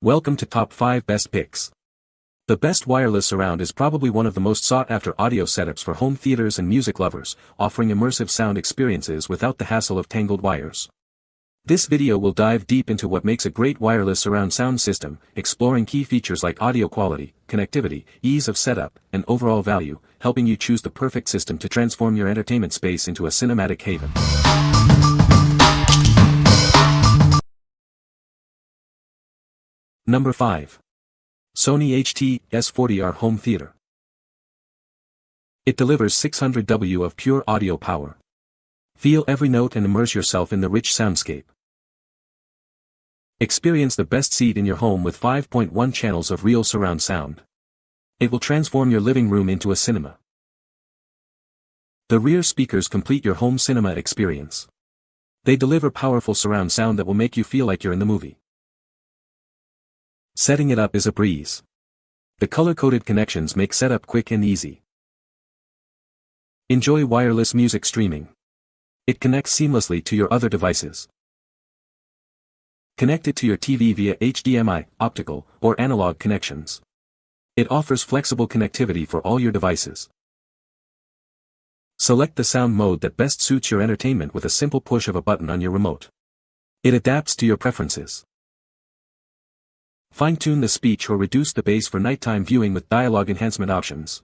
Welcome to Top 5 Best Picks. The best wireless surround is probably one of the most sought-after audio setups for home theaters and music lovers, offering immersive sound experiences without the hassle of tangled wires. This video will dive deep into what makes a great wireless surround sound system, exploring key features like audio quality, connectivity, ease of setup, and overall value, helping you choose the perfect system to transform your entertainment space into a cinematic haven. Number 5. Sony HT-S40R Home Theater. It delivers 600 W of pure audio power. Feel every note and immerse yourself in the rich soundscape. Experience the best seat in your home with 5.1 channels of real surround sound. It will transform your living room into a cinema. The rear speakers complete your home cinema experience. They deliver powerful surround sound that will make you feel like you're in the movie. Setting it up is a breeze. The color-coded connections make setup quick and easy. Enjoy wireless music streaming. It connects seamlessly to your other devices. Connect it to your TV via HDMI, optical, or analog connections. It offers flexible connectivity for all your devices. Select the sound mode that best suits your entertainment with a simple push of a button on your remote. It adapts to your preferences. Fine-tune the speech or reduce the bass for nighttime viewing with dialogue enhancement options.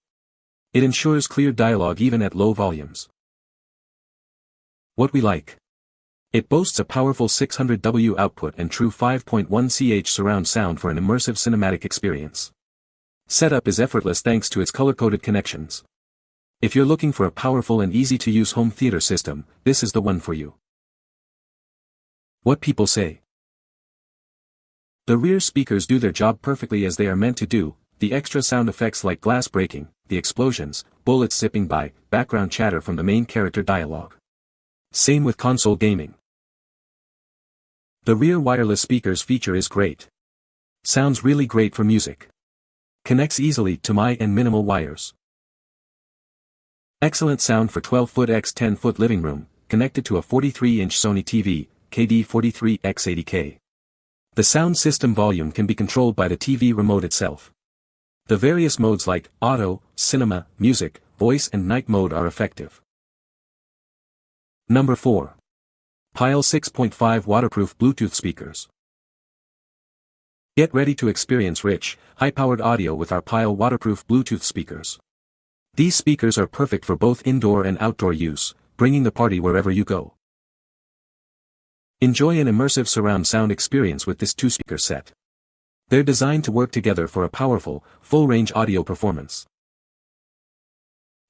It ensures clear dialogue even at low volumes. What we like. It boasts a powerful 600 W output and true 5.1 ch surround sound for an immersive cinematic experience. Setup is effortless thanks to its color-coded connections. If you're looking for a powerful and easy-to-use home theater system, this is the one for you. What people say. The rear speakers do their job perfectly as they are meant to do, the extra sound effects like glass breaking, the explosions, bullets zipping by, background chatter from the main character dialogue. Same with console gaming. The rear wireless speakers feature is great. Sounds really great for music. Connects easily to my and minimal wires. Excellent sound for 12-foot x 10-foot living room, connected to a 43-inch Sony TV, KD43x80K. The sound system volume can be controlled by the TV remote itself. The various modes like auto, cinema, music, voice and night mode are effective. Number 4. Pyle 6.5 Waterproof Bluetooth Speakers. Get ready to experience rich, high-powered audio with our Pyle waterproof Bluetooth speakers. These speakers are perfect for both indoor and outdoor use, bringing the party wherever you go. Enjoy an immersive surround sound experience with this 2-speaker set. They're designed to work together for a powerful, full-range audio performance.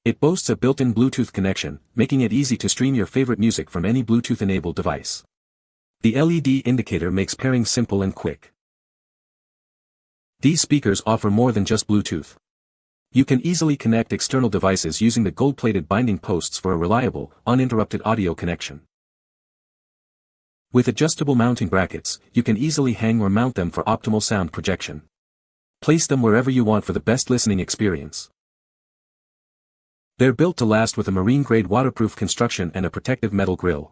It boasts a built-in Bluetooth connection, making it easy to stream your favorite music from any Bluetooth-enabled device. The LED indicator makes pairing simple and quick. These speakers offer more than just Bluetooth. You can easily connect external devices using the gold-plated binding posts for a reliable, uninterrupted audio connection. With adjustable mounting brackets, you can easily hang or mount them for optimal sound projection. Place them wherever you want for the best listening experience. They're built to last with a marine-grade waterproof construction and a protective metal grille.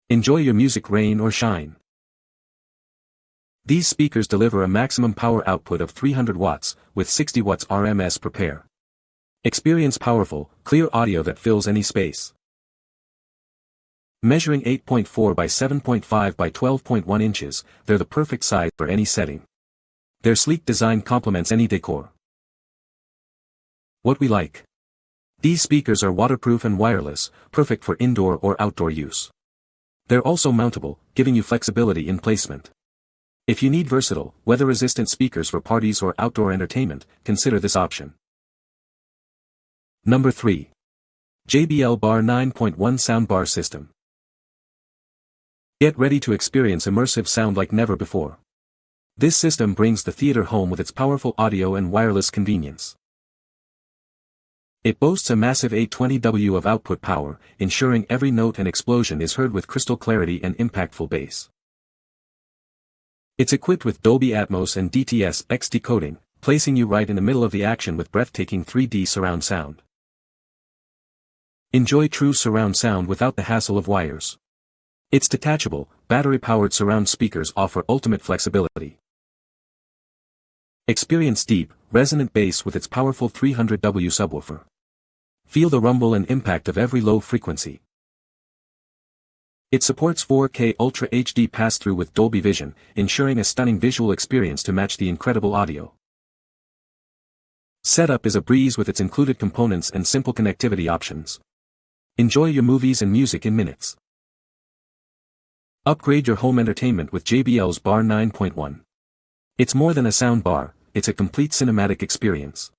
Enjoy your music rain or shine. These speakers deliver a maximum power output of 300 watts, with 60 watts RMS per pair. Experience powerful, clear audio that fills any space. Measuring 8.4 by 7.5 by 12.1 inches, they're the perfect size for any setting. Their sleek design complements any decor. What we like. These speakers are waterproof and wireless, perfect for indoor or outdoor use. They're also mountable, giving you flexibility in placement. If you need versatile, weather-resistant speakers for parties or outdoor entertainment, consider this option. Number 3. JBL Bar 9.1 Soundbar System. Get ready to experience immersive sound like never before. This system brings the theater home with its powerful audio and wireless convenience. It boasts a massive 820 W of output power, ensuring every note and explosion is heard with crystal clarity and impactful bass. It's equipped with Dolby Atmos and DTS-X decoding, placing you right in the middle of the action with breathtaking 3D surround sound. Enjoy true surround sound without the hassle of wires. Its detachable, battery-powered surround speakers offer ultimate flexibility. Experience deep, resonant bass with its powerful 300W subwoofer. Feel the rumble and impact of every low frequency. It supports 4K Ultra HD pass-through with Dolby Vision, ensuring a stunning visual experience to match the incredible audio. Setup is a breeze with its included components and simple connectivity options. Enjoy your movies and music in minutes. Upgrade your home entertainment with JBL's Bar 9.1. It's more than a sound bar, it's a complete cinematic experience.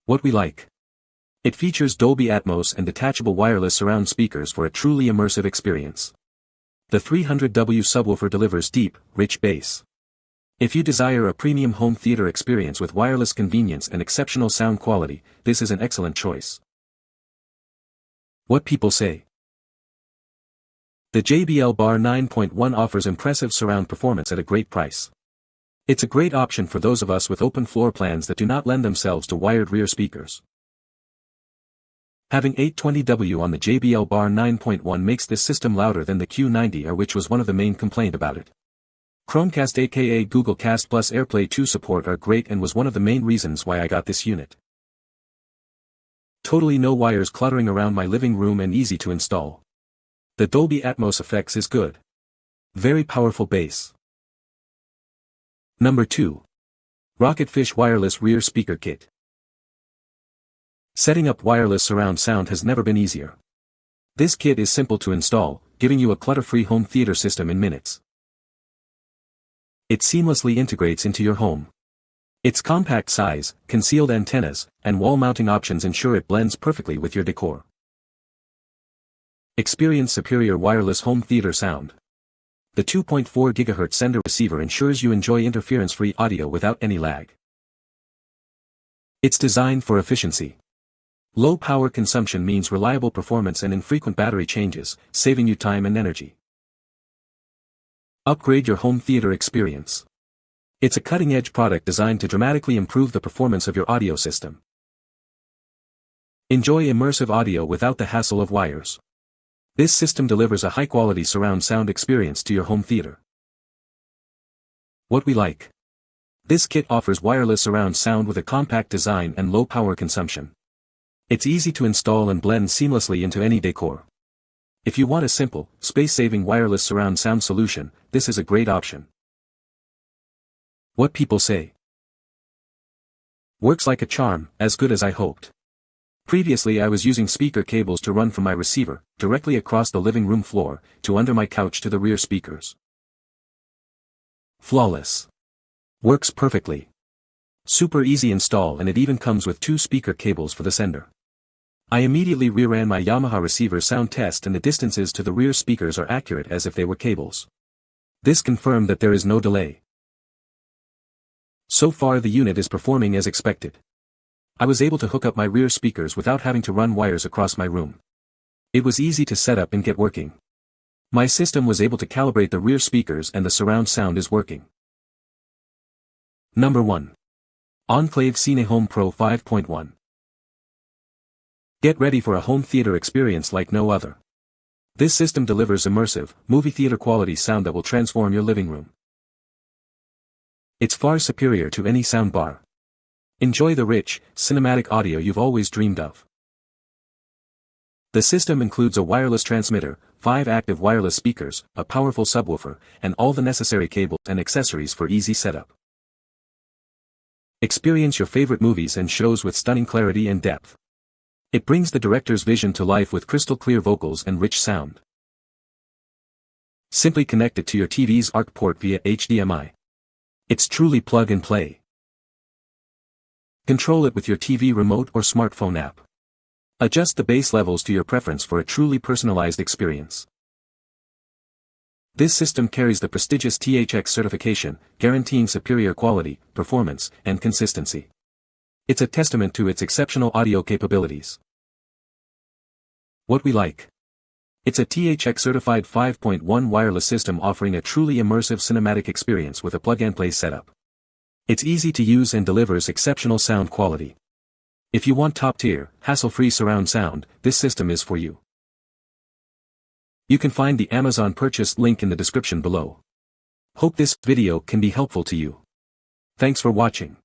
What we like. It features Dolby Atmos and detachable wireless surround speakers for a truly immersive experience. The 300W subwoofer delivers deep, rich bass. If you desire a premium home theater experience with wireless convenience and exceptional sound quality, this is an excellent choice. What people say. The JBL Bar 9.1 offers impressive surround performance at a great price. It's a great option for those of us with open floor plans that do not lend themselves to wired rear speakers. Having 820W on the JBL Bar 9.1 makes this system louder than the Q90R, which was one of the main complaints about it. Chromecast aka Google Cast plus AirPlay 2 support are great and was one of the main reasons why I got this unit. Totally no wires cluttering around my living room and easy to install. The Dolby Atmos effects is good. Very powerful bass. Number 2. Rocketfish Wireless Rear Speaker Kit. Setting up wireless surround sound has never been easier. This kit is simple to install, giving you a clutter-free home theater system in minutes. It seamlessly integrates into your home. Its compact size, concealed antennas, and wall mounting options ensure it blends perfectly with your decor. Experience superior wireless home theater sound. The 2.4 GHz sender receiver ensures you enjoy interference-free audio without any lag. It's designed for efficiency. Low power consumption means reliable performance and infrequent battery changes, saving you time and energy. Upgrade your home theater experience. It's a cutting-edge product designed to dramatically improve the performance of your audio system. Enjoy immersive audio without the hassle of wires. This system delivers a high-quality surround sound experience to your home theater. What we like. This kit offers wireless surround sound with a compact design and low power consumption. It's easy to install and blend seamlessly into any decor. If you want a simple, space-saving wireless surround sound solution, this is a great option. What people say. Works like a charm, as good as I hoped. Previously I was using speaker cables to run from my receiver, directly across the living room floor, to under my couch to the rear speakers. Flawless. Works perfectly. Super easy install, and it even comes with 2 speaker cables for the sender. I immediately reran my Yamaha receiver sound test, and the distances to the rear speakers are accurate as if they were cables. This confirmed that there is no delay. So far the unit is performing as expected. I was able to hook up my rear speakers without having to run wires across my room. It was easy to set up and get working. My system was able to calibrate the rear speakers and the surround sound is working. Number 1. Enclave CineHome PRO 5.1. Get ready for a home theater experience like no other. This system delivers immersive, movie theater quality sound that will transform your living room. It's far superior to any soundbar. Enjoy the rich, cinematic audio you've always dreamed of. The system includes a wireless transmitter, 5 active wireless speakers, a powerful subwoofer, and all the necessary cables and accessories for easy setup. Experience your favorite movies and shows with stunning clarity and depth. It brings the director's vision to life with crystal clear vocals and rich sound. Simply connect it to your TV's ARC port via HDMI. It's truly plug and play. Control it with your TV remote or smartphone app. Adjust the bass levels to your preference for a truly personalized experience. This system carries the prestigious THX certification, guaranteeing superior quality, performance, and consistency. It's a testament to its exceptional audio capabilities. What we like. It's a THX certified 5.1 wireless system offering a truly immersive cinematic experience with a plug-and-play setup. It's easy to use and delivers exceptional sound quality. If you want top-tier, hassle-free surround sound, this system is for you. You can find the Amazon purchase link in the description below. Hope this video can be helpful to you. Thanks for watching.